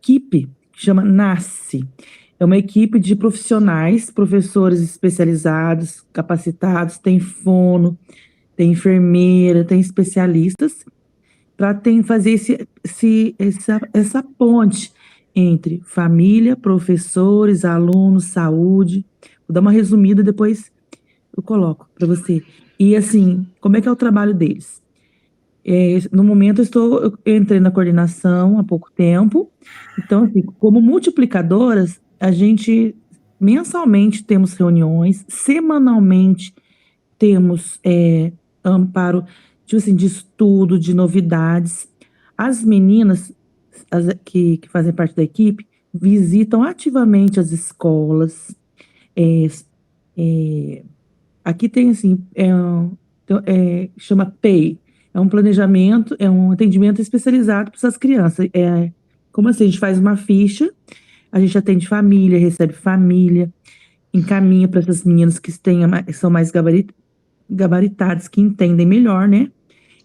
equipe que chama NASCE. É uma equipe de profissionais, professores especializados, capacitados, tem fono, tem enfermeira, tem especialistas, para fazer essa ponte entre família, professores, alunos, saúde. Vou dar uma resumida, depois eu coloco para você. E assim, como é que é o trabalho deles? No momento, eu entrei na coordenação há pouco tempo. Então, assim, como multiplicadoras, a gente mensalmente temos reuniões, semanalmente temos amparo, tipo assim, de estudo, de novidades. As meninas que fazem parte da equipe visitam ativamente as escolas. É, é, Aqui tem assim, chama PEI, é um planejamento, é um atendimento especializado para essas crianças. Como assim? A gente faz uma ficha, a gente atende família, recebe família, encaminha para essas meninas que são mais gabaritadas, que entendem melhor, né?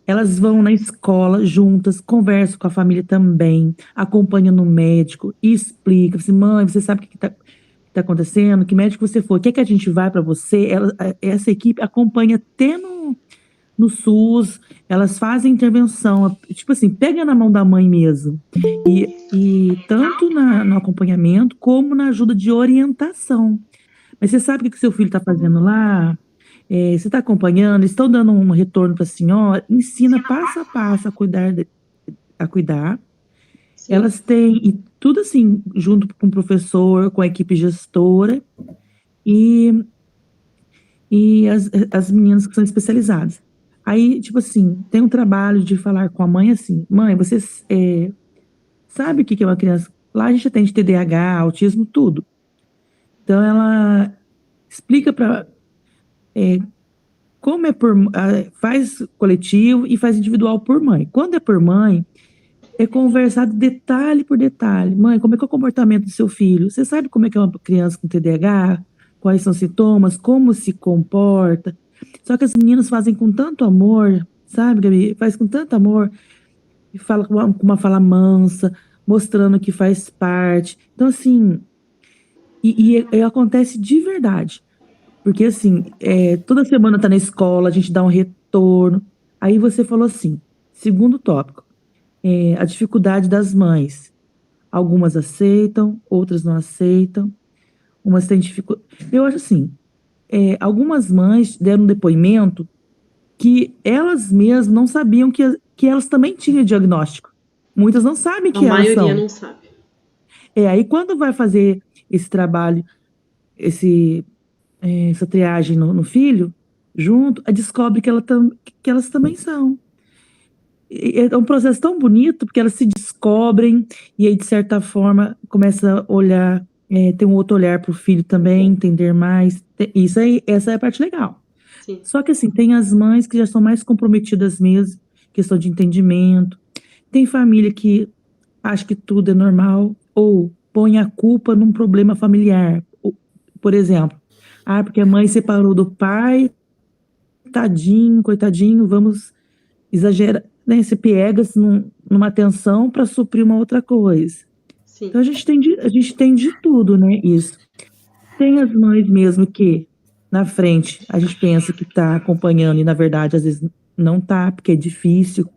Elas vão na escola juntas, conversam com a família também, acompanham no médico, e explica, assim, mãe, você sabe o que está acontecendo? Que médico você for? Quer que a gente vá para você? Essa equipe acompanha até no SUS, elas fazem intervenção, tipo assim, pega na mão da mãe mesmo. E tanto no acompanhamento, como na ajuda de orientação. Mas você sabe o que o seu filho está fazendo lá? Você está acompanhando? Eles estão dando um retorno para a senhora? Ensina passo a passo a cuidar. Sim. Elas têm, e tudo assim, junto com o professor, com a equipe gestora e, e as meninas que são especializadas. Aí, tipo assim, tem um trabalho de falar com a mãe assim, mãe, você sabe o que é uma criança? Lá a gente atende TDAH, autismo, tudo. Então, ela explica para como faz coletivo e faz individual por mãe. Quando é por mãe, é conversado detalhe por detalhe. Mãe, como é que é o comportamento do seu filho? Você sabe como é que é uma criança com TDAH? Quais são os sintomas? Como se comporta? Só que as meninas fazem com tanto amor, sabe, Gabi? Faz com tanto amor e fala com uma fala mansa, mostrando que faz parte. Então, assim, e acontece de verdade. Porque, assim, toda semana tá na escola, a gente dá um retorno. Aí você falou assim, segundo tópico, a dificuldade das mães. Algumas aceitam, outras não aceitam, umas têm dificuldade. Eu acho assim, algumas mães deram um depoimento que elas mesmas não sabiam que elas também tinham diagnóstico. Muitas não sabem A que elas maioria são. não sabe. Aí quando vai fazer esse trabalho, esse, essa triagem no filho, junto, descobre que elas também são. É um processo tão bonito, porque elas se descobrem, e aí, de certa forma, começa a olhar, ter um outro olhar para o filho também, entender mais. Isso aí, essa é a parte legal. Sim. Só que, assim, tem as mães que já são mais comprometidas mesmo, questão de entendimento. Tem família que acha que tudo é normal, ou põe a culpa num problema familiar. Por exemplo, porque a mãe separou do pai, tadinho, coitadinho, vamos exagerar, né, se piegas numa atenção para suprir uma outra coisa. Sim. Então a gente tem de tudo, né? Isso. Tem as mães mesmo que na frente a gente pensa que está acompanhando e na verdade às vezes não está, porque é difícil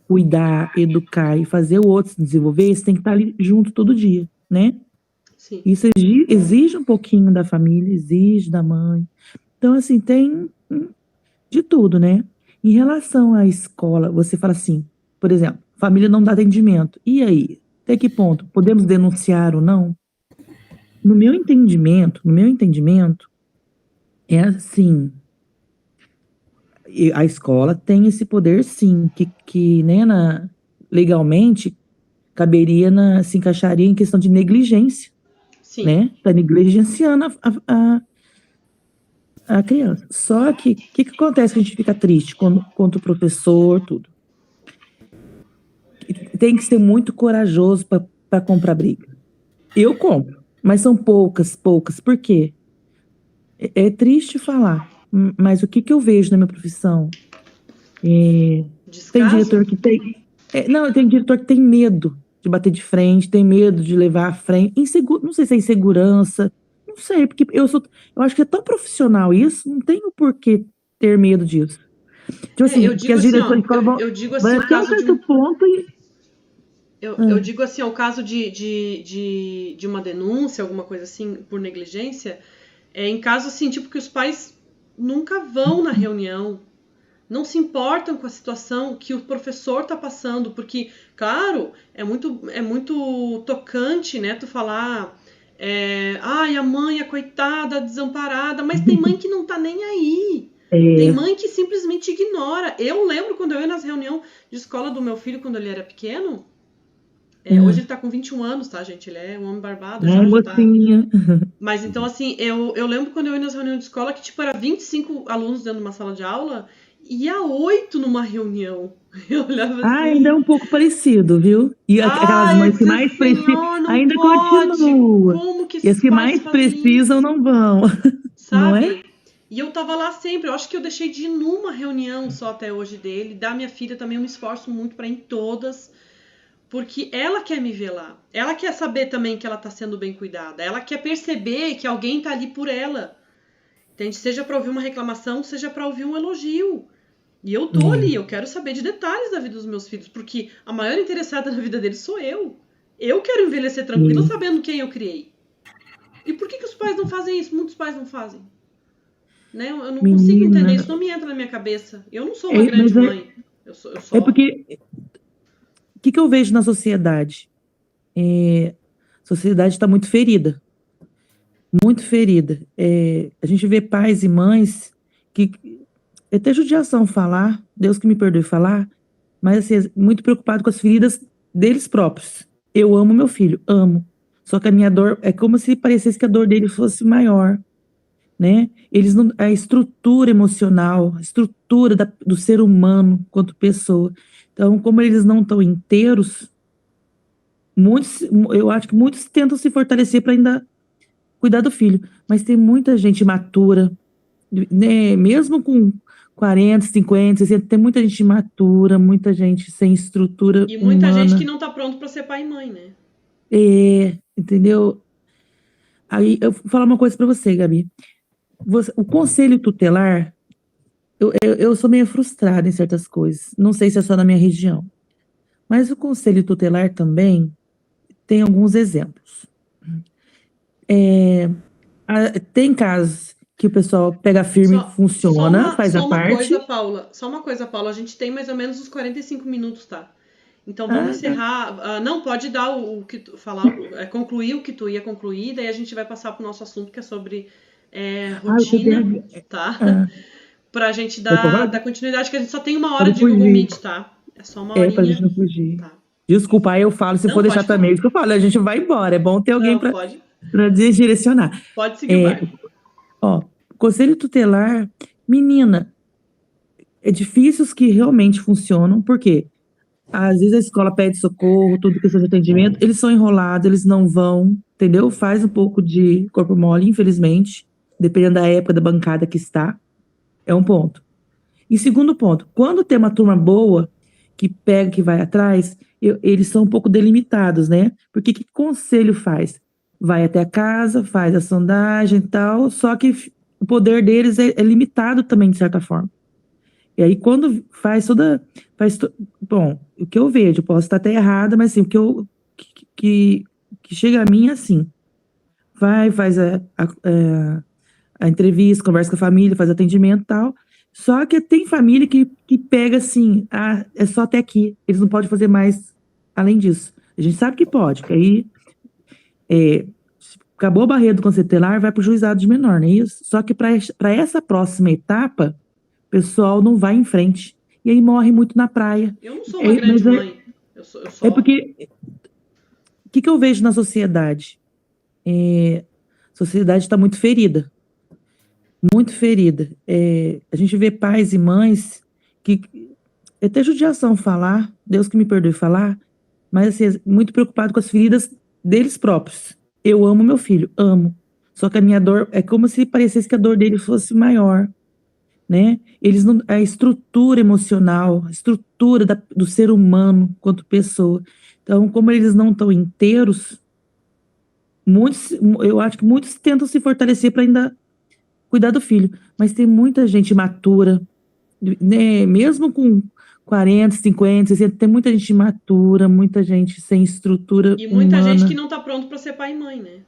cuidar, educar e fazer o outro se desenvolver, você tem que estar ali junto todo dia, né? Sim. Isso exige um pouquinho da família, exige da mãe. Então, assim, tem de tudo, né? Em relação à escola, você fala assim, por exemplo, família não dá atendimento. E aí? Até que ponto? Podemos denunciar ou não? No meu entendimento, é assim, a escola tem esse poder sim, que né, legalmente se encaixaria em questão de negligência, Sim. né? Está negligenciando a criança. Só que o que acontece que a gente fica triste quando o professor, tudo? Tem que ser muito corajoso para comprar briga. Eu compro, mas são poucas, poucas. Por quê? É triste falar, mas o que eu vejo na minha profissão? É, tem Descaso? diretor que tem. Não, tem diretor que tem medo. de bater de frente, tem medo de levar à frente, não sei se é insegurança, não sei, porque eu acho que é tão profissional isso, não tenho por que ter medo disso. Tipo assim, Eu porque digo as assim, direções ó, de escola vão, eu digo vai assim, o até um caso de certo um. ponto e. Eu digo assim, ó, o caso de uma denúncia, alguma coisa assim, por negligência, é em caso assim, tipo, que os pais nunca vão na reunião, não se importam com a situação que o professor está passando, porque, claro, é muito tocante, né, tu falar, ai, a mãe é coitada, desamparada, mas tem mãe que não tá nem aí. Tem É, mãe que simplesmente ignora. Eu lembro quando eu ia nas reuniões de escola do meu filho, quando ele era pequeno, hoje ele tá com 21 anos, tá, gente? Ele é um homem barbado, ai, já tá. mocinha. Mas então, assim, eu lembro quando eu ia nas reuniões de escola que, tipo, era 25 alunos dentro de uma sala de aula e ia 8 numa reunião. Eu olhava Ah, ainda é assim, um pouco parecido, viu? E aquelas ai, eu mães que dizia, mais precisam, Senhor, não ainda pode. continua. Como que E as esses que pais mais fazem precisam isso? não vão, não é? Sabe? E eu tava lá sempre. Eu acho que eu deixei de ir numa reunião só até hoje dele. Da minha filha também eu me esforço muito pra ir em todas. Porque ela quer me ver lá. Ela quer saber também que ela tá sendo bem cuidada. Ela quer perceber que alguém tá ali por ela. Entende? Seja pra ouvir uma reclamação, seja pra ouvir um elogio. E eu tô É, ali, eu quero saber de detalhes da vida dos meus filhos, porque a maior interessada na vida deles sou eu. Eu quero envelhecer tranquila é, sabendo quem eu criei. E por que os pais não fazem isso? Muitos pais não fazem. Né? Eu não consigo entender, menina. isso não me entra na minha cabeça. Eu não sou uma Mas grande mãe. Eu é só. porque o que eu vejo na sociedade? A sociedade está muito ferida, muito ferida. A gente vê pais e mães que é até judiação falar, Deus que me perdoe falar, mas assim, muito preocupado com as feridas deles próprios. Eu amo meu filho, amo. Só que a minha dor é como se parecesse que a dor dele fosse maior, né? Eles não, a estrutura emocional, a estrutura do ser humano quanto pessoa. Então, como eles não estão inteiros, muitos, eu acho que muitos tentam se fortalecer para ainda cuidar do filho, mas tem muita gente imatura, né? Mesmo com 40, 50, 60, tem muita gente imatura, muita gente sem estrutura E muita gente que humana, não tá pronto pra ser pai e mãe, né? entendeu? Aí eu vou falar uma coisa para você, Gabi. O conselho tutelar, eu sou meio frustrada em certas coisas. Não sei se é só na minha região, mas o conselho tutelar também tem alguns exemplos. Tem casos que o pessoal pega firme, funciona, faz a Só uma parte. coisa, Paula. Só uma coisa, Paula. A gente tem mais ou menos uns 45 minutos, tá? Então vamos Ah, tá. encerrar. Não, pode dar o que tu falar, concluir o que tu ia concluir, daí a gente vai passar pro nosso assunto que é sobre O rotina, TDAH. tá? Ah, Pra gente eu vou falar dar continuidade, que a gente só tem uma para hora não de Google fugir. Meet, tá? É só uma Pra gente horinha, não fugir. tá? Desculpa, aí eu falo, se for Não, deixar pode também, falar. isso que eu falo, a gente vai embora. É bom ter alguém Não, para pode. direcionar. Pode seguir o É, barco. ó, conselho tutelar, menina, é difícil os que realmente funcionam, porque às vezes a escola pede socorro, tudo questão de atendimento, eles são enrolados, eles não vão, entendeu? Faz um pouco de corpo mole, infelizmente, dependendo da época da bancada que está, é um ponto. E segundo ponto, quando tem uma turma boa, que pega, que vai atrás, eles são um pouco delimitados, né? Porque que conselho faz? Vai até a casa, faz a sondagem e tal, só que o poder deles é limitado também, de certa forma. E aí, quando faz toda. Bom, o que eu vejo, posso estar até errada, mas assim, o que, que, que chega a mim é assim: vai, faz a entrevista, conversa com a família, faz atendimento e tal. Só que tem família que pega assim, é só até aqui, eles não podem fazer mais além disso. A gente sabe que pode, que aí acabou a barreira do conselho tutelar, vai para o juizado de menor, não é isso? Só que para essa próxima etapa, o pessoal não vai em frente. E aí morre muito na praia. Eu não sou uma Mas grande mãe. Eu é só. porque, o que eu vejo na sociedade? A sociedade está muito ferida. Muito ferida. A gente vê pais e mães que é até judiação falar, Deus que me perdoe falar, mas assim, muito preocupado com as feridas deles próprios. Eu amo meu filho, amo. Só que a minha dor é como se parecesse que a dor dele fosse maior, né? Eles não, a estrutura emocional, a estrutura do ser humano quanto pessoa. Então, como eles não estão inteiros, eu acho que muitos tentam se fortalecer para ainda cuidar do filho, mas tem muita gente imatura, né? Mesmo com 40, 50, 60, tem muita gente imatura, muita gente sem estrutura E muita gente que humana, não tá pronto para ser pai e mãe, né?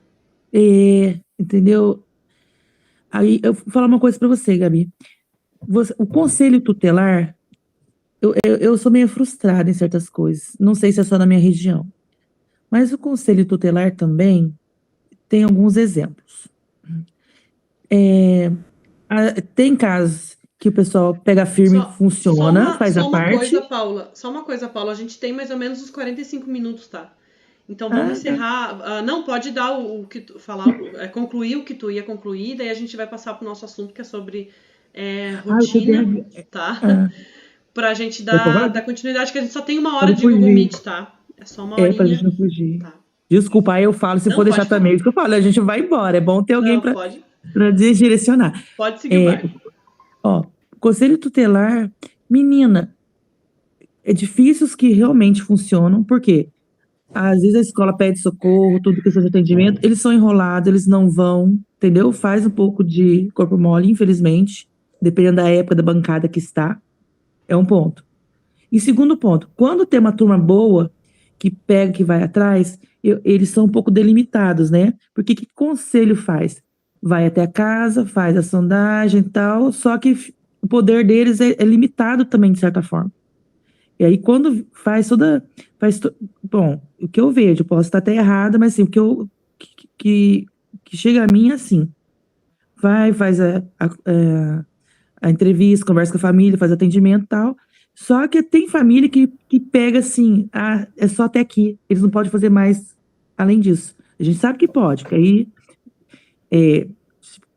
entendeu? Aí eu vou falar uma coisa para você, Gabi. O conselho tutelar, eu sou meio frustrada em certas coisas. Não sei se é só na minha região, mas o conselho tutelar também tem alguns exemplos. Tem casos que o pessoal pega firme, funciona, faz a parte. Só uma coisa, Paula. A gente tem mais ou menos uns 45 minutos, tá? Então vamos Ah, tá. encerrar. Não, pode dar o que tu falar, concluir o que tu ia concluir, daí a gente vai passar pro nosso assunto que é sobre O rotina, TDAH. tá? Ah, Pra gente pode falar? dar continuidade, que a gente só tem uma Pra hora não de Google fugir. Meet, tá? É só uma Pra gente horinha, não fugir. tá? Desculpa, aí eu falo, se for Não, deixar pode também, falar. isso que eu falo, a gente vai embora. É bom ter alguém Não, para pode. direcionar. Pode seguir o É, baile. ó, conselho tutelar, menina, é difícil os que realmente funcionam, porque às vezes a escola pede socorro, tudo questão de atendimento, eles são enrolados, eles não vão, entendeu? Faz um pouco de corpo mole, infelizmente, dependendo da época da bancada que está, é um ponto. E segundo ponto, quando tem uma turma boa, que pega, que vai atrás, eles são um pouco delimitados, né? Porque que conselho faz? Vai até a casa, faz a sondagem e tal, só que o poder deles é limitado também, de certa forma. E aí, quando faz toda. Bom, o que eu vejo, posso estar até errada, mas assim, o que, que, que chega a mim é assim: vai, faz a entrevista, conversa com a família, faz atendimento e tal. Só que tem família que pega assim, é só até aqui, eles não podem fazer mais além disso. A gente sabe que pode, que aí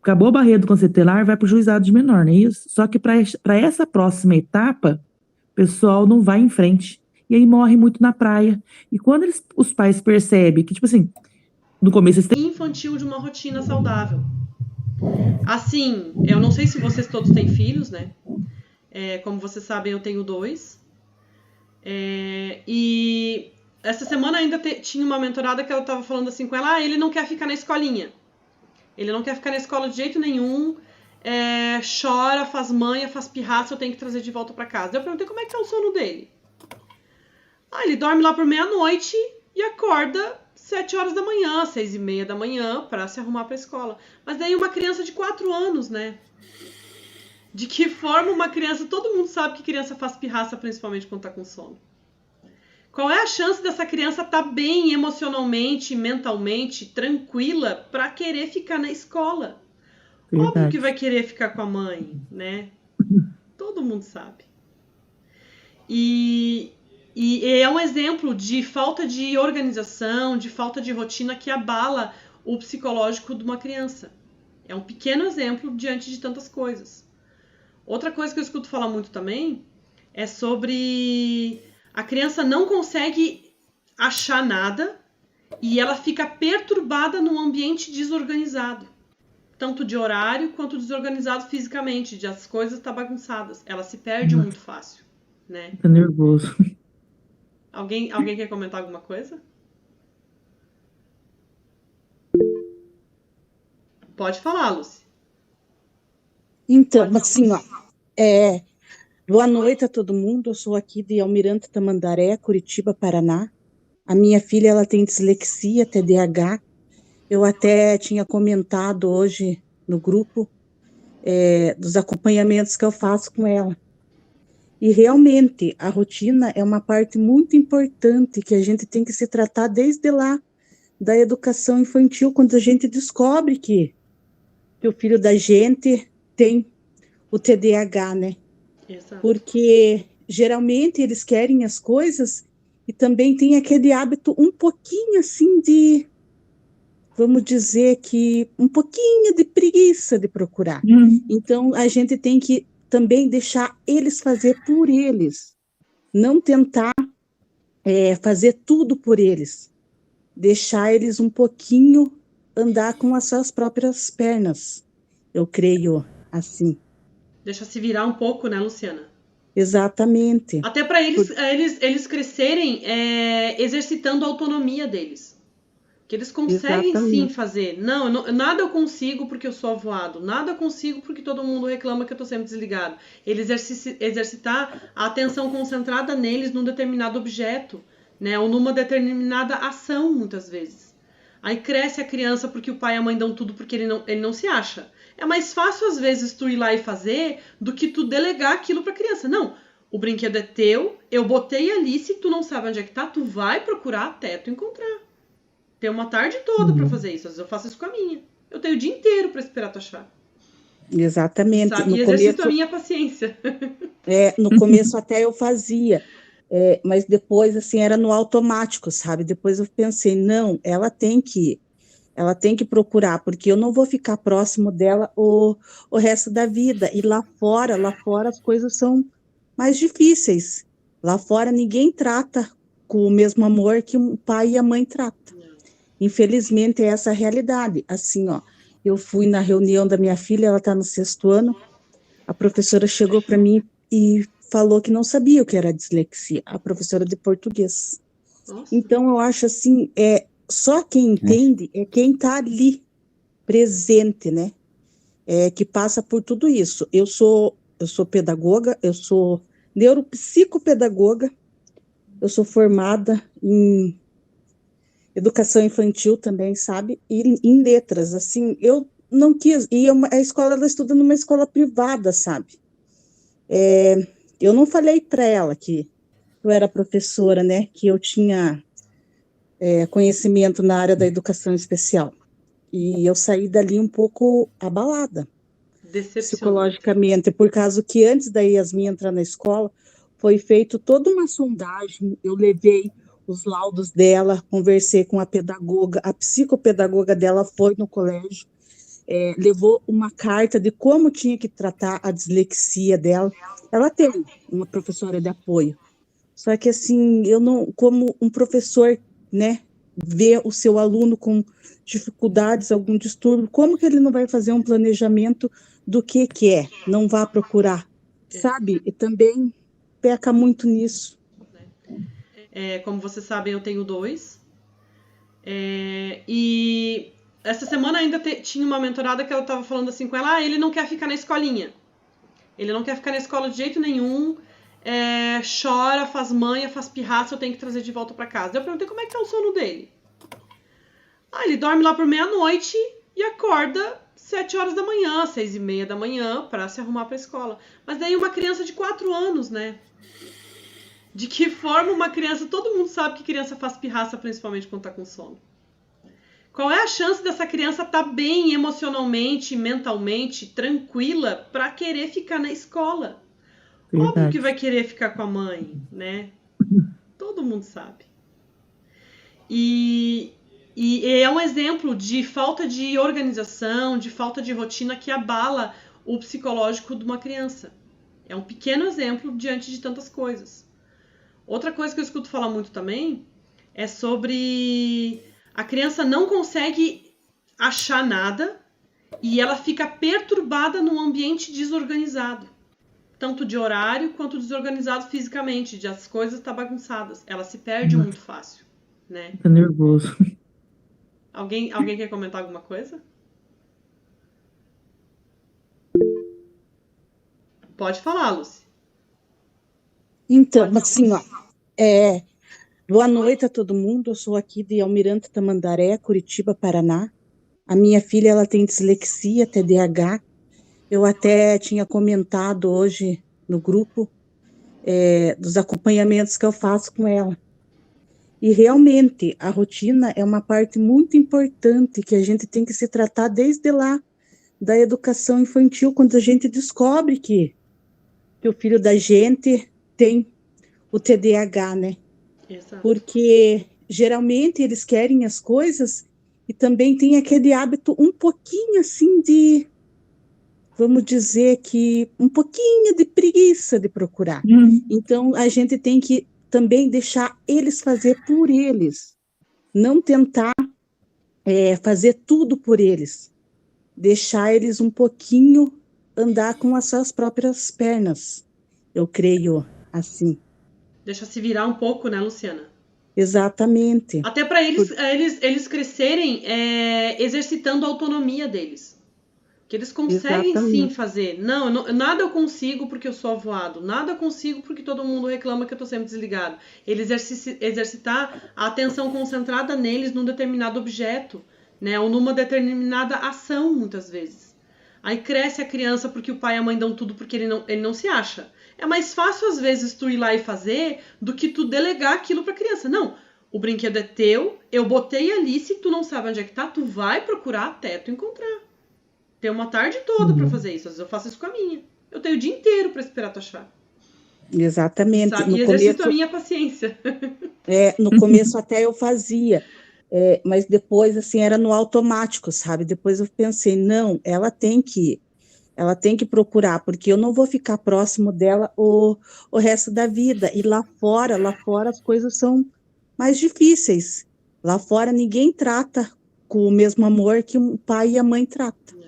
acabou a barreira do conselho tutelar, vai para o juizado de menor, não é isso? Só que para essa próxima etapa, o pessoal não vai em frente. E aí morre muito na praia. E quando os pais percebem que, tipo assim, no começo eles têm. Infantil de uma rotina saudável. Assim, eu não sei se vocês todos têm filhos, né? Como vocês sabem, eu tenho dois. E essa semana ainda tinha uma mentorada que eu tava falando assim com ela: ele não quer ficar na escolinha. Ele não quer ficar na escola de jeito nenhum. Chora, faz manha, faz pirraça, eu tenho que trazer de volta para casa. Eu perguntei como é que tá o sono dele. Ele dorme lá por meia-noite e acorda 7 horas da manhã, 6:30 da manhã, para se arrumar para a escola. Mas daí uma criança de 4 anos, né? De que forma uma criança... Todo mundo sabe que criança faz pirraça, principalmente quando tá com sono. Qual é a chance dessa criança estar bem emocionalmente, mentalmente, tranquila para querer ficar na escola? Óbvio que vai Verdade. querer ficar com a mãe, né? Todo mundo sabe. E é um exemplo de falta de organização, de falta de rotina que abala o psicológico de uma criança. É um pequeno exemplo diante de tantas coisas. Outra coisa que eu escuto falar muito também é sobre a criança não consegue achar nada e ela fica perturbada num ambiente desorganizado. Tanto de horário quanto desorganizado fisicamente, de as coisas estar bagunçadas. Ela se perde Nossa, muito fácil, né? tá nervoso. Alguém quer comentar alguma coisa? Pode falar, Lucy. Então, assim, ó, boa noite a todo mundo. Eu sou aqui de Almirante Tamandaré, Curitiba, Paraná. A minha filha, ela tem dislexia, TDAH. Eu até tinha comentado hoje no grupo dos acompanhamentos que eu faço com ela. E realmente, a rotina é uma parte muito importante que a gente tem que se tratar desde lá da educação infantil, quando a gente descobre que o filho da gente tem o TDAH, né? Exato. Porque geralmente eles querem as coisas e também tem aquele hábito um pouquinho assim de, vamos dizer que um pouquinho de preguiça de procurar. Então a gente tem que também deixar eles fazer por eles, não tentar fazer tudo por eles, deixar eles um pouquinho andar com as suas próprias pernas. Eu creio assim. Deixa se virar um pouco, né, Luciana? Exatamente. Até para eles crescerem exercitando a autonomia deles. Que eles conseguem sim Exatamente. fazer. Não, nada eu consigo porque eu sou avoado. Nada eu consigo porque todo mundo reclama que eu tô sempre desligado. Ele exercitar a atenção concentrada neles num determinado objeto, né? Ou numa determinada ação, muitas vezes. Aí cresce a criança porque o pai e a mãe dão tudo porque ele não se acha. É mais fácil, às vezes, tu ir lá e fazer do que tu delegar aquilo pra criança. Não, o brinquedo é teu, eu botei ali, se tu não sabe onde é que tá, tu vai procurar até tu encontrar. Tem uma tarde toda pra Uhum. fazer isso. Às vezes eu faço isso com a minha. Eu tenho o dia inteiro pra esperar tu achar. Exatamente. Sabe? E exercito a minha paciência. No começo até eu fazia, mas depois assim era no automático, sabe? Depois eu pensei, não, ela tem que procurar, porque eu não vou ficar próximo dela o resto da vida. E lá fora as coisas são mais difíceis. Lá fora ninguém trata com o mesmo amor que o pai e a mãe tratam. Infelizmente, é essa a realidade. Assim, ó, eu fui na reunião da minha filha, ela está no 6º ano, a professora chegou para mim e falou que não sabia o que era dislexia, a professora de português. Nossa. Então, eu acho assim, só quem entende é quem está ali, presente, né? Que passa por tudo isso. Eu sou pedagoga, eu sou neuropsicopedagoga, eu sou formada em educação infantil também, sabe? E em letras, assim, eu não quis. E a escola, ela estuda numa escola privada, sabe? Eu não falei para ela que eu era professora, né? Que eu tinha conhecimento na área da educação especial. E eu saí dali um pouco abalada, Decepcionada. psicologicamente, por causa que antes da Yasmin entrar na escola, foi feito toda uma sondagem, eu levei os laudos dela, conversei com a pedagoga, a psicopedagoga dela foi no colégio, levou uma carta de como tinha que tratar a dislexia dela. Ela tem uma professora de apoio. Só que assim, eu não, como um professor, né, vê o seu aluno com dificuldades, algum distúrbio, como que ele não vai fazer um planejamento do que é? Não vá procurar, É. sabe? E também peca muito nisso. Como vocês sabem, eu tenho 2. E essa semana ainda tinha uma mentorada que eu tava falando assim com ela: ele não quer ficar na escolinha. Ele não quer ficar na escola de jeito nenhum. Chora, faz manha, faz pirraça, eu tenho que trazer de volta para casa. Eu perguntei como é que tá o sono dele. Ele dorme lá por meia-noite e acorda 7 horas da manhã, 6:30 da manhã, para se arrumar para a escola. Mas daí uma criança de 4 anos, né? De que forma uma criança... Todo mundo sabe que criança faz pirraça, principalmente quando tá com sono. Qual é a chance dessa criança estar bem emocionalmente, mentalmente, tranquila para querer ficar na escola? Óbvio que vai Verdade. querer ficar com a mãe, né? Todo mundo sabe. E é um exemplo de falta de organização, de falta de rotina que abala o psicológico de uma criança. É um pequeno exemplo diante de tantas coisas. Outra coisa que eu escuto falar muito também é sobre a criança não consegue achar nada e ela fica perturbada num ambiente desorganizado. Tanto de horário quanto desorganizado fisicamente, de as coisas estar bagunçadas. Ela se perde Nossa, muito fácil, né? tá nervoso. Alguém quer comentar alguma coisa? Pode falar, Lucy. Então, Pode. assim, ó, é, boa noite a todo mundo. Eu sou aqui de Almirante Tamandaré, Curitiba, Paraná. A minha filha, ela tem dislexia, TDAH. Eu até tinha comentado hoje no grupo dos acompanhamentos que eu faço com ela. E realmente a rotina é uma parte muito importante que a gente tem que se tratar desde lá da educação infantil, quando a gente descobre que o filho da gente tem o TDAH, né? Exato. Porque geralmente eles querem as coisas e também tem aquele hábito um pouquinho assim de, vamos dizer que um pouquinho de preguiça de procurar. Hum. Então a gente tem que também deixar eles fazer por eles, não tentar fazer tudo por eles, deixar eles um pouquinho andar com as suas próprias pernas. Eu creio assim. Deixa se virar um pouco, né, Luciana? Exatamente. Até para eles crescerem exercitando a autonomia deles. Que eles conseguem sim Exatamente. fazer. Não, nada eu consigo porque eu sou avoado. Nada eu consigo porque todo mundo reclama que eu tô sempre desligado. Ele exercitar a atenção concentrada neles num determinado objeto, né? Ou numa determinada ação, muitas vezes. Aí cresce a criança porque o pai e a mãe dão tudo porque ele não se acha. É mais fácil, às vezes, tu ir lá e fazer do que tu delegar aquilo pra criança. Não, o brinquedo é teu, eu botei ali, se tu não sabe onde é que tá, tu vai procurar até tu encontrar. Tem uma tarde toda pra fazer isso. Às vezes eu faço isso com a minha. Eu tenho o dia inteiro pra esperar tu achar. Exatamente. Sabe? E exercito a minha paciência. No começo até eu fazia, mas depois assim era no automático, sabe? Depois eu pensei, não, ela tem que procurar, porque eu não vou ficar próximo dela o resto da vida. E lá fora as coisas são mais difíceis. Lá fora ninguém trata com o mesmo amor que o pai e a mãe tratam.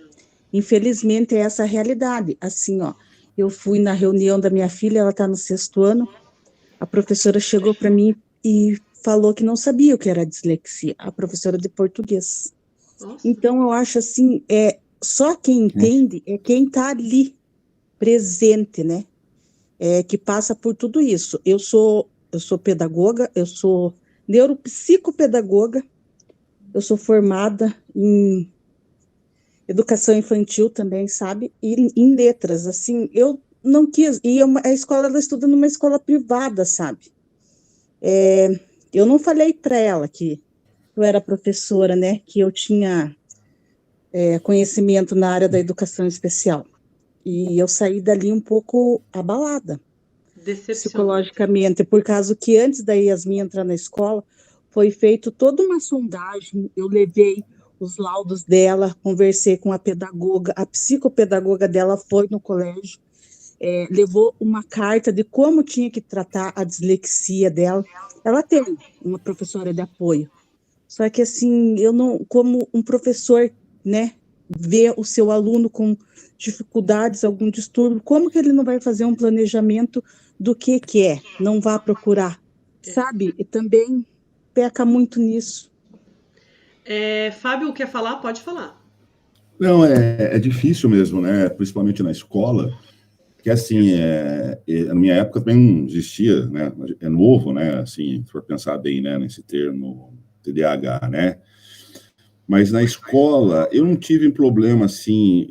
Infelizmente, é essa a realidade. Assim, ó, eu fui na reunião da minha filha, ela está no 6º ano, a professora chegou para mim e falou que não sabia o que era dislexia, a professora de português. Nossa. Então, eu acho assim, só quem entende é quem está ali, presente, né? Que passa por tudo isso. Eu sou pedagoga, eu sou neuropsicopedagoga, eu sou formada em educação infantil também, sabe? E em letras, assim, eu não quis. A escola, ela estuda numa escola privada, sabe? Eu não falei para ela que eu era professora, né? Que eu tinha conhecimento na área da educação especial. E eu saí dali um pouco abalada, Decepcionada. psicologicamente, por causa que antes da Yasmin entrar na escola, foi feito toda uma sondagem, eu levei os laudos dela, conversei com a pedagoga, a psicopedagoga dela foi no colégio, levou uma carta de como tinha que tratar a dislexia dela. Ela tem uma professora de apoio, só que assim, eu não, como um professor, né, vê o seu aluno com dificuldades, algum distúrbio, como que ele não vai fazer um planejamento do que é? Não vá procurar, sabe? E também peca muito nisso. Fábio, quer falar? Pode falar. Não, é difícil mesmo, né? Principalmente na escola, que assim, na minha época também não existia, né? É novo, né? Assim, se for pensar bem, né? Nesse termo TDAH, né? Mas na escola eu não tive problema assim,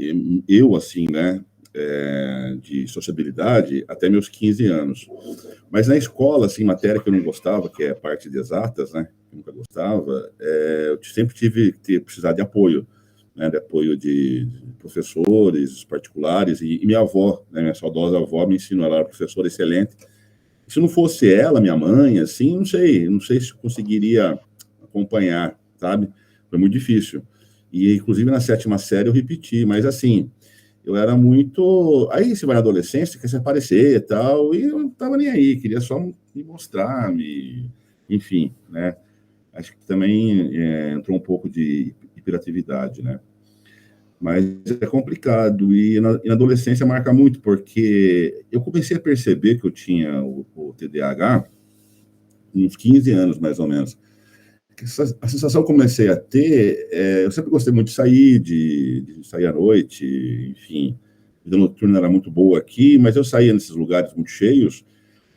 assim, né? De sociabilidade até meus 15 anos. Mas na escola, assim, matéria que eu não gostava, que é a parte de exatas, né? Que eu nunca gostava, eu sempre tive que precisar de apoio, né? De apoio de professores particulares. E minha avó, né? Minha saudosa avó, me ensinou, ela era professora excelente. Se não fosse ela, minha mãe, assim, não sei se conseguiria acompanhar, sabe? Foi muito difícil. E, inclusive, na 7ª série eu repeti, mas assim, eu era muito. Aí você vai na adolescência, quer se aparecer e tal, e eu não tava nem aí, queria só me mostrar, enfim, né? Acho que também entrou um pouco de hiperatividade, né? Mas é complicado, e na adolescência marca muito, porque eu comecei a perceber que eu tinha o TDAH uns 15 anos, mais ou menos. A sensação que eu comecei a ter, eu sempre gostei muito de sair, de sair à noite, enfim, a vida noturna era muito boa aqui, mas eu saía nesses lugares muito cheios,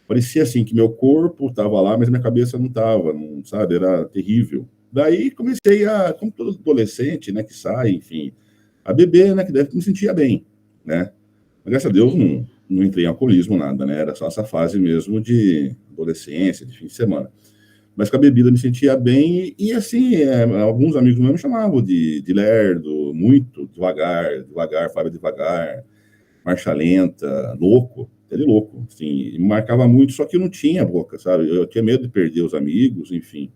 parecia assim que meu corpo estava lá, mas minha cabeça não estava, não, sabe, era terrível. Daí comecei como todo adolescente, né, que sai, enfim, a beber, né, que deve me sentia bem, né, mas graças a Deus não entrei em alcoolismo, nada, né, era só essa fase mesmo de adolescência, de fim de semana. Mas com a bebida eu me sentia bem, e assim, alguns amigos meus me chamavam de lerdo, muito devagar, Fábio devagar, marcha lenta, louco, ele louco, assim, me marcava muito, só que eu não tinha boca, sabe? Eu tinha medo de perder os amigos, enfim.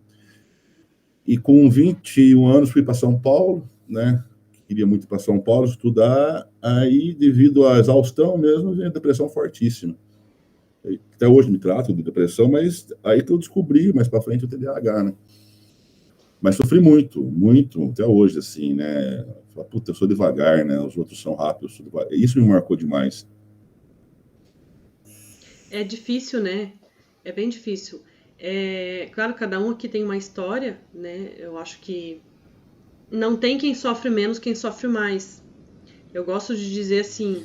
E com 21 anos fui para São Paulo, né? Queria muito ir para São Paulo estudar, aí devido à exaustão mesmo, veio a depressão fortíssima. Até hoje me trato de depressão, mas aí que eu descobri mais para frente o TDAH, né? Mas sofri muito, muito, até hoje, assim, né? Falei, puta, eu sou devagar, né? Os outros são rápidos, eu sou devagar. Isso me marcou demais. É difícil, né? É bem difícil. Claro, cada um aqui tem uma história, né? Eu acho que não tem quem sofre menos, quem sofre mais. Eu gosto de dizer assim,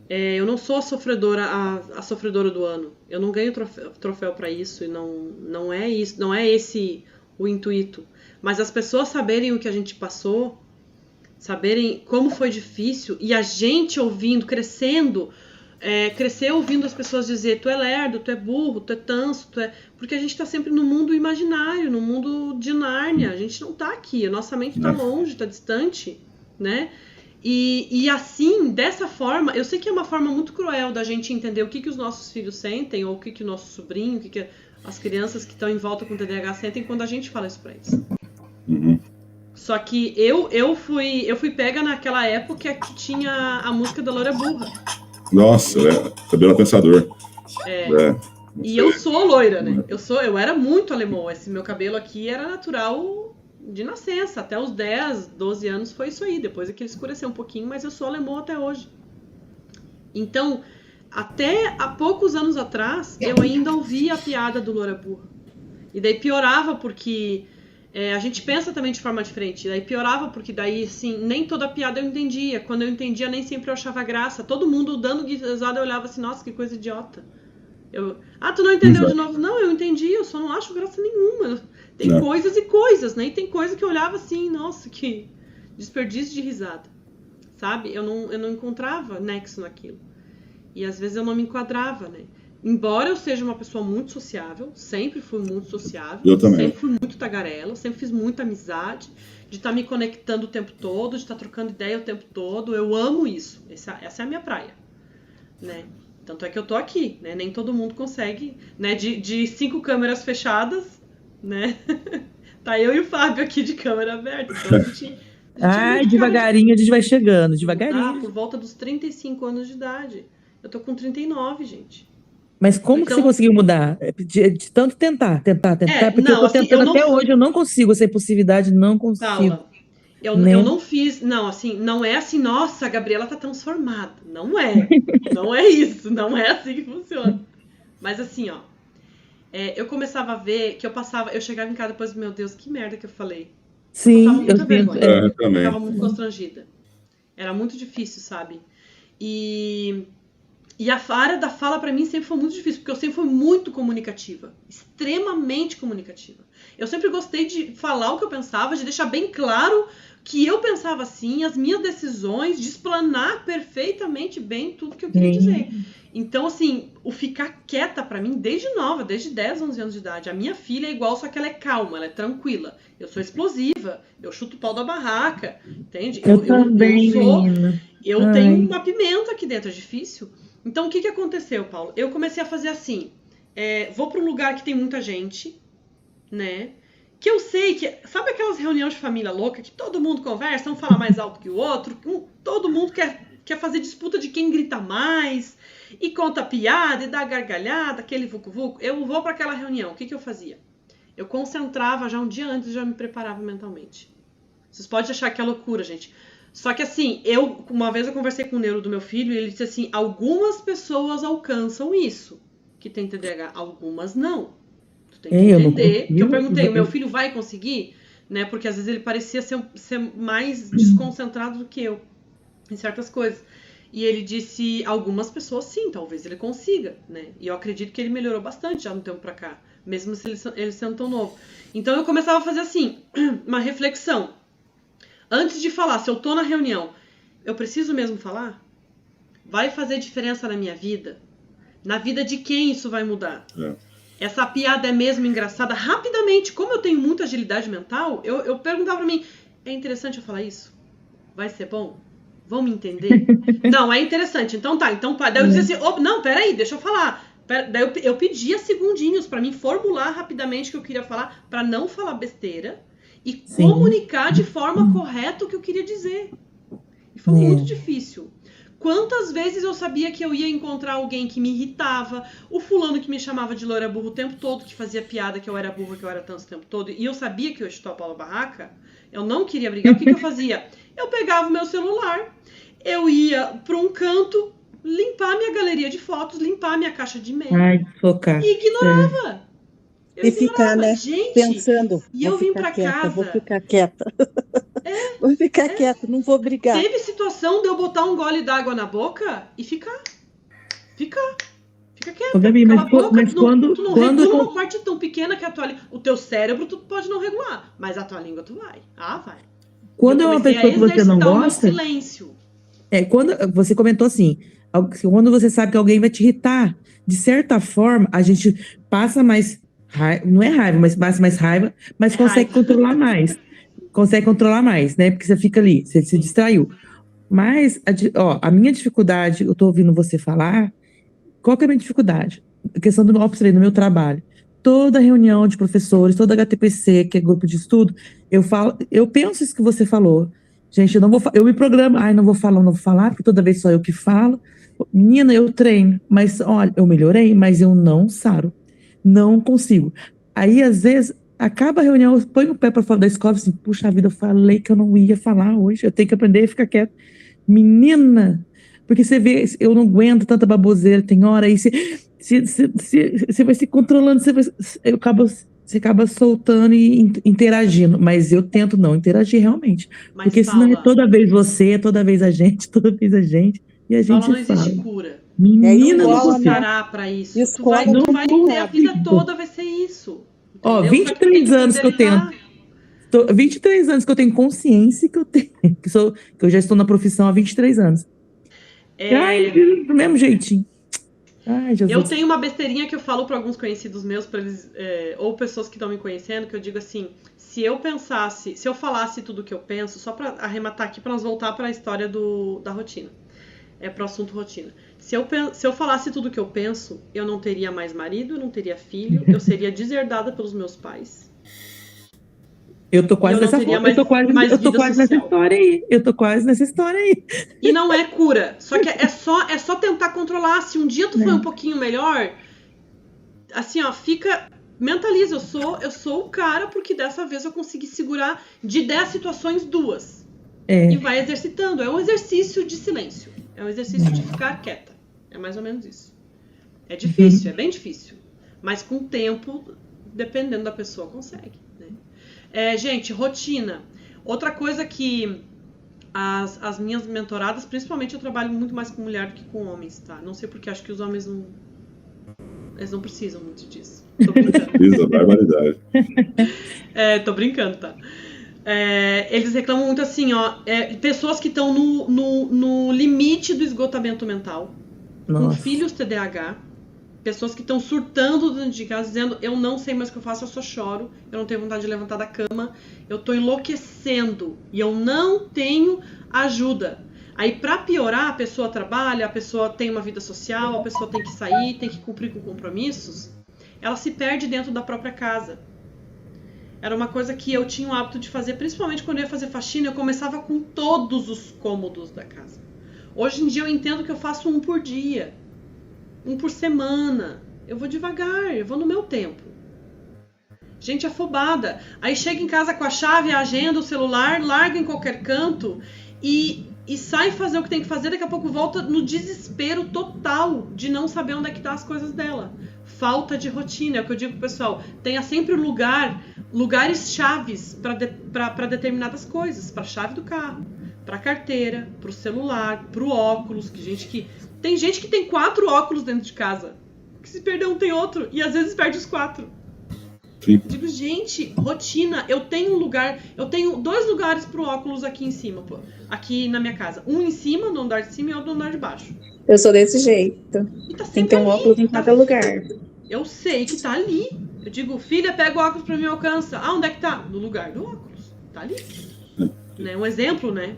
eu não sou a sofredora do ano. Eu não ganho troféu para isso e não é isso, não é esse o intuito. Mas as pessoas saberem o que a gente passou, saberem como foi difícil e a gente ouvindo, crescendo, crescer ouvindo as pessoas dizer tu é lerdo, tu é burro, tu é tanso, porque a gente tá sempre no mundo imaginário, no mundo de Nárnia. A gente não tá aqui, a nossa mente tá longe, tá distante, né? E assim, dessa forma, eu sei que é uma forma muito cruel da gente entender o que os nossos filhos sentem, ou o que o nosso sobrinho, o que as crianças que estão em volta com TDAH sentem quando a gente fala isso pra eles. Uhum. Só que eu fui pega naquela época que tinha a música da Loura Burra. Nossa, cabelo pensador. E eu sou loira, né? Eu era muito alemão. Esse meu cabelo aqui era natural de nascença. Até os 10, 12 anos foi isso aí. Depois é que ele escureceu um pouquinho, mas eu sou alemão até hoje. Então, até há poucos anos atrás, eu ainda ouvia a piada do Loura Burra. E daí piorava porque a gente pensa também de forma diferente. E daí piorava porque daí, assim, nem toda piada eu entendia. Quando eu entendia, nem sempre eu achava graça. Todo mundo dando risada, eu olhava assim, nossa, que coisa idiota. Tu não entendeu de novo? Não, eu entendi, eu só não acho graça nenhuma. Tem coisas e coisas, né? E tem coisa que eu olhava assim, nossa, que desperdício de risada. Sabe? Eu não encontrava nexo naquilo. E às vezes eu não me enquadrava, né? Embora eu seja uma pessoa muito sociável, sempre fui muito sociável. Eu também. Sempre fui muito tagarela, sempre fiz muita amizade, de estar me conectando o tempo todo, de estar trocando ideia o tempo todo. Eu amo isso. Essa é a minha praia, né? Tanto é que eu tô aqui, né? Nem todo mundo consegue, né? De 5 câmeras fechadas, né? Tá eu e o Fábio aqui de câmera aberta. Então a gente devagarinho a gente vai chegando, devagarinho. Por volta dos 35 anos de idade. Eu tô com 39, gente. Mas como que você conseguiu mudar? De tanto tentar, porque eu tô tentando até hoje, eu não consigo, essa impulsividade, não consigo. Paula, eu não fiz, não, assim, não é assim, nossa, a Gabriela tá transformada. Não é. Não é isso, não é assim que funciona. Mas assim, ó, eu começava a ver que eu chegava em casa depois, meu Deus, que merda que eu falei. Sim, eu sinto. Eu também. Ficava muito constrangida. Era muito difícil, sabe? E a área da fala pra mim sempre foi muito difícil, porque eu sempre fui muito comunicativa, extremamente comunicativa. Eu sempre gostei de falar o que eu pensava, de deixar bem claro que eu pensava assim, as minhas decisões, de explanar perfeitamente bem tudo que eu queria dizer. Então, assim, o ficar quieta pra mim, desde nova, desde 10, 11 anos de idade, a minha filha é igual, só que ela é calma, ela é tranquila. Eu sou explosiva, eu chuto o pau da barraca, entende? Eu também, menina. Eu tenho uma pimenta aqui dentro, é difícil. Então, o que aconteceu, Paulo? Eu comecei a fazer assim, vou para um lugar que tem muita gente, né? Que eu sei que... Sabe aquelas reuniões de família louca que todo mundo conversa, um fala mais alto que o outro, todo mundo quer fazer disputa de quem grita mais, e conta piada, e dá gargalhada, aquele vucu-vucu. Eu vou para aquela reunião, o que eu fazia? Eu concentrava já um dia antes e já me preparava mentalmente. Vocês podem achar que é loucura, gente. Só que assim, uma vez eu conversei com o neuro do meu filho e ele disse assim, algumas pessoas alcançam isso, que tem TDAH, algumas não. Tu tem que entender, que eu perguntei, o meu filho vai conseguir? Né? Porque às vezes ele parecia ser mais desconcentrado do que eu, em certas coisas. E ele disse, algumas pessoas sim, talvez ele consiga, né? E eu acredito que ele melhorou bastante já no tempo pra cá, mesmo se ele sendo tão novo. Então eu começava a fazer assim, uma reflexão. Antes de falar, se eu tô na reunião, eu preciso mesmo falar? Vai fazer diferença na minha vida? Na vida de quem isso vai mudar? Essa piada é mesmo engraçada? Rapidamente, como eu tenho muita agilidade mental, eu perguntava pra mim, é interessante eu falar isso? Vai ser bom? Vão me entender? Não, é interessante. Então tá, daí eu dizia assim, não, peraí, deixa eu falar. Daí eu pedia segundinhos pra mim formular rapidamente o que eu queria falar, pra não falar besteira. E comunicar de forma correta o que eu queria dizer. E foi muito difícil. Quantas vezes eu sabia que eu ia encontrar alguém que me irritava, o fulano que me chamava de loira burra o tempo todo, que fazia piada que eu era burra, que eu era tanto o tempo todo, e eu sabia que eu ia chutar o pau na barraca, eu não queria brigar, o que eu fazia? Eu pegava o meu celular, eu ia para um canto, limpar minha galeria de fotos, limpar minha caixa de e-mail. Ai, focar. E ignorava. Eu E ficar, ignorava. né, Gente, pensando, e vou eu vim ficar pra quieta, vou casa. ficar quieta. Vou ficar quieta, não vou brigar. Teve situação de eu botar um gole d'água na boca e ficar. Fica quieta. Ô, Gabi, Cala a mas boca. quando Tu não quando regula uma parte tão pequena que a tua língua. O teu cérebro tu pode não regular, mas a tua língua tu vai. Vai. quando Eu é uma comecei a pessoa que você não exercitar o meu gosta, silêncio. quando você comentou assim, quando você sabe que alguém vai te irritar, de certa forma, a gente passa mais raiva, não é raiva, mas passa mais raiva, mas É consegue raiva. controlar mais. Consegue controlar mais, né? Porque você fica ali, você se Sim. distraiu. Mas, a minha dificuldade, eu tô ouvindo você falar, qual que é a minha dificuldade? A questão do, ó, pra você ver, no meu trabalho. Toda reunião de professores, toda HTPC, que é grupo de estudo, eu penso isso que você falou. Gente, eu não vou, eu me programo, não vou falar, porque toda vez só eu que falo. Menina, eu treino, mas olha, eu melhorei, mas eu não saro. Não consigo. Aí, às vezes, acaba a reunião, eu ponho o pé para fora da escola, assim, puxa vida, eu falei que eu não ia falar hoje, eu tenho que aprender a ficar quieto. Menina, porque você vê, eu não aguento tanta baboseira, tem hora aí, você vai se controlando, você acaba soltando e interagindo, mas eu tento não interagir realmente, Mas, porque senão é Paula, toda vez você, é toda vez a gente, toda vez a gente, e a Paula, gente não existe fala. cura. Menina, Não não existe escola, consigo. né? parar pra isso. Escola Tu não vai tem ter a vida nada. toda vai ser isso. Ó, Entendeu? Só que tu tem 23 que anos que eu tenho, poder 23 anos que eu tenho consciência que eu tenho, que eu já estou na profissão há 23 anos. Ai, do mesmo jeitinho. Ai, Eu Jesus. tenho uma besteirinha que eu falo para alguns conhecidos meus, para eles, ou pessoas que estão me conhecendo, que eu digo assim: se eu falasse tudo o que eu penso, só para arrematar aqui, para nós voltar para a história da rotina, para o assunto rotina. Se eu falasse tudo o que eu penso, eu não teria mais marido, eu não teria filho, eu seria deserdada pelos meus pais. Eu tô E quase eu não nessa teria forma. Eu tô vida quase nessa social. história aí. Eu tô quase nessa história aí. E não é cura. Só que é só tentar controlar. Se um dia tu foi um pouquinho melhor, assim, ó, mentaliza, eu sou o cara porque dessa vez eu consegui segurar de 10 situações 2. E vai exercitando. É um exercício de silêncio. É um exercício de ficar quieta. É mais ou menos isso. É difícil, é bem difícil. Mas com o tempo, dependendo da pessoa, consegue. Né? Gente, rotina. Outra coisa que as minhas mentoradas, principalmente eu trabalho muito mais com mulher do que com homens, tá? Não sei porque, acho que os homens eles não precisam muito disso. Tô brincando. Isso, barbaridade. Tô brincando, tá? Eles reclamam muito assim, ó. Pessoas que estão no limite do esgotamento mental. Nossa. Com filhos TDAH. Pessoas que estão surtando dentro de casa, dizendo: eu não sei mais o que eu faço, eu só choro, eu não tenho vontade de levantar da cama, eu tô enlouquecendo e eu não tenho ajuda. Aí, pra piorar, a pessoa trabalha, a pessoa tem uma vida social, a pessoa tem que sair, tem que cumprir com compromissos, ela se perde dentro da própria casa. Era uma coisa que eu tinha o hábito de fazer, principalmente quando eu ia fazer faxina, eu começava com todos os cômodos da casa. Hoje em dia eu entendo que eu faço um por dia. Um por semana. Eu vou devagar, eu vou no meu tempo. Gente afobada. Aí chega em casa com a chave, a agenda, o celular, larga em qualquer canto e sai fazer o que tem que fazer, daqui a pouco volta no desespero total de não saber onde é que tá as coisas dela. Falta de rotina, é o que eu digo pro pessoal. Tenha sempre lugares chaves para determinadas coisas. Para a chave do carro, para a carteira, para o celular, para o óculos. Tem gente que tem 4 óculos dentro de casa. Que se perder um tem outro. E às vezes perde os 4. Sim. Digo, gente, rotina. Eu tenho 2 lugares pro óculos aqui em cima, pô. Aqui na minha casa. Um em cima, no andar de cima, e outro no andar de baixo. Eu sou desse jeito. E tá Tem sempre que ter um ali, óculos em cada lugar. Eu sei que tá ali. Eu digo, filha, pega o óculos pra mim, alcança. Onde é que tá? No lugar do óculos. Tá ali. Né? Um exemplo, né?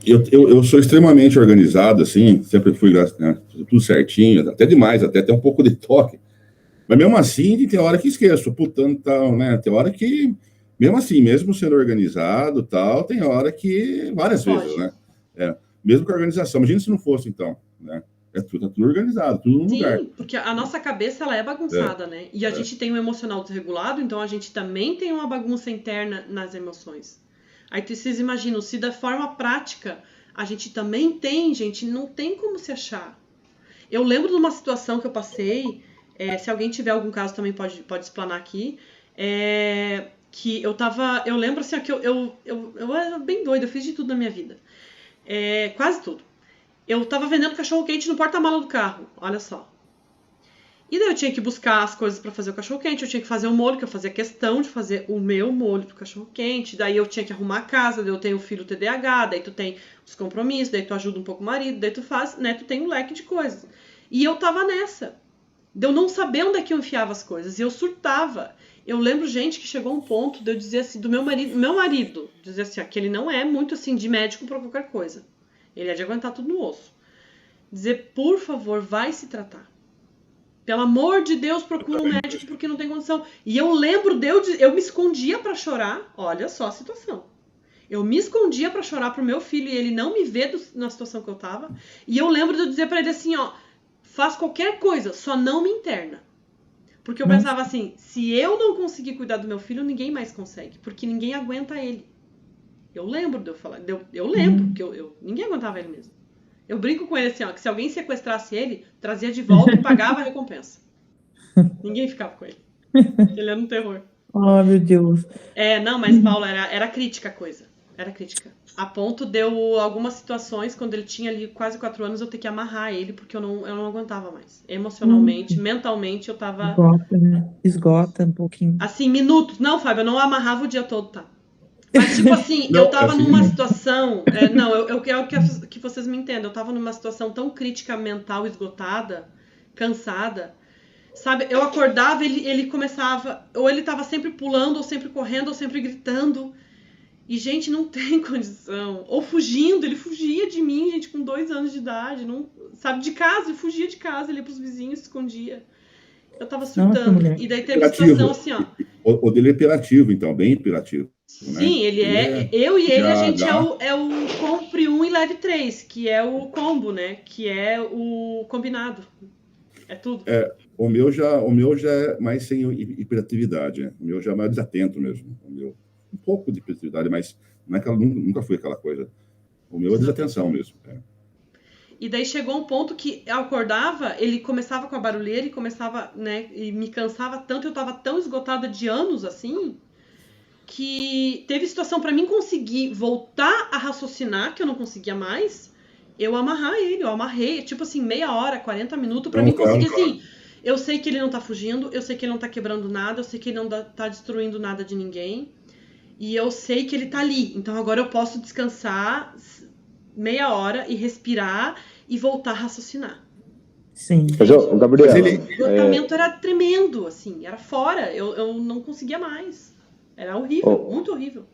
Eu sou extremamente organizado, assim, sempre fui, né, tudo certinho, até demais, até um pouco de toque. Mas mesmo assim, tem hora que esqueço, putando e tal, né? Tem hora que, mesmo assim, mesmo sendo organizado tal, tem hora que, várias vezes, né? Mesmo com a organização. Imagina se não fosse, então, né? Tá tudo organizado, tudo no lugar. Sim, porque a nossa cabeça, ela é bagunçada, né? E a gente tem um emocional desregulado, então a gente também tem uma bagunça interna nas emoções. Aí vocês imaginam, se da forma prática a gente também tem, gente, não tem como se achar. Eu lembro de uma situação que eu passei, se alguém tiver algum caso também pode explanar aqui, que eu lembro assim, ó, que eu era bem doida, eu fiz de tudo na minha vida. Quase tudo. Eu tava vendendo cachorro-quente no porta-mala do carro, olha só. E daí eu tinha que buscar as coisas pra fazer o cachorro-quente, eu tinha que fazer o molho, que eu fazia questão de fazer o meu molho pro cachorro-quente, daí eu tinha que arrumar a casa, daí eu tenho o filho TDAH, daí tu tem os compromissos, daí tu ajuda um pouco o marido, daí tu faz, né, tu tem um leque de coisas. E eu tava nessa, de eu não saber onde é que eu enfiava as coisas, e eu surtava. Eu lembro, gente, que chegou um ponto de eu dizer assim, do meu marido, dizer assim, ó, que ele não é muito assim de médico pra qualquer coisa. Ele é de aguentar tudo no osso. Dizer, por favor, vai se tratar. Pelo amor de Deus, procura um médico porque não tem condição. E eu lembro eu me escondia pra chorar. Olha só a situação. Eu me escondia pra chorar pro meu filho e ele não me ver na situação que eu tava. E eu lembro de eu dizer pra ele assim, ó, faz qualquer coisa, só não me interna. Porque eu pensava assim, se eu não conseguir cuidar do meu filho, ninguém mais consegue, porque ninguém aguenta ele. Eu lembro de eu falar, eu lembro que ninguém aguentava ele mesmo. Eu brinco com ele assim, ó, que se alguém sequestrasse ele, trazia de volta e pagava a recompensa. Ninguém ficava com ele. Ele era um terror. Oh, meu Deus. Não, mas Paula, era crítica a coisa. Era crítica. A ponto de eu, algumas situações, quando ele tinha ali quase 4 anos, eu ter que amarrar ele, porque eu não aguentava mais. Emocionalmente, mentalmente, eu tava... Esgota, né? Esgota um pouquinho. Assim, minutos. Não, Fábio, eu não amarrava o dia todo, tá? Mas, tipo assim, eu Não, tava assim, numa situação... não, eu quero que vocês me entendam. Eu tava numa situação tão crítica mental, esgotada, cansada... Sabe, eu acordava, ele começava, ou ele tava sempre pulando, ou sempre correndo, ou sempre gritando. E, gente, não tem condição. Ou fugindo, ele fugia de mim, gente, com 2 anos de idade. Não, sabe, de casa, ele fugia de casa, ele ia pros vizinhos, se escondia. Eu tava Nossa, surtando. mulher. E daí teve situação hiperativo. assim, ó. O dele é hiperativo, então, bem hiperativo, né? Sim, ele Ele é. é Eu e ele, a gente TDAH. é o compre um e leve 3, que é o combo, né? Que é o combinado. É tudo. O meu já é mais sem hiperatividade, né? O meu já é mais desatento mesmo. O meu, um pouco de hiperatividade, mas não é que nunca foi aquela coisa. O meu é desatenção mesmo. E daí chegou um ponto que eu acordava, ele começava com a barulheira e começava, né, e me cansava tanto, eu tava tão esgotada de anos assim, que teve situação pra mim conseguir voltar a raciocinar, que eu não conseguia mais, eu amarrar ele, eu amarrei, tipo assim, meia hora, 40 minutos pra Então, mim claro, conseguir claro. assim, eu sei que ele não tá fugindo, eu sei que ele não tá quebrando nada, eu sei que ele não tá destruindo nada de ninguém, e eu sei que ele tá ali, então agora eu posso descansar meia hora e respirar e voltar a raciocinar. Sim. Mas, ô, Mas Gabriela, O ele, esgotamento era tremendo, assim, era fora. Eu não conseguia mais. Era horrível, ô, muito horrível.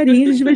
devagarinho a gente vai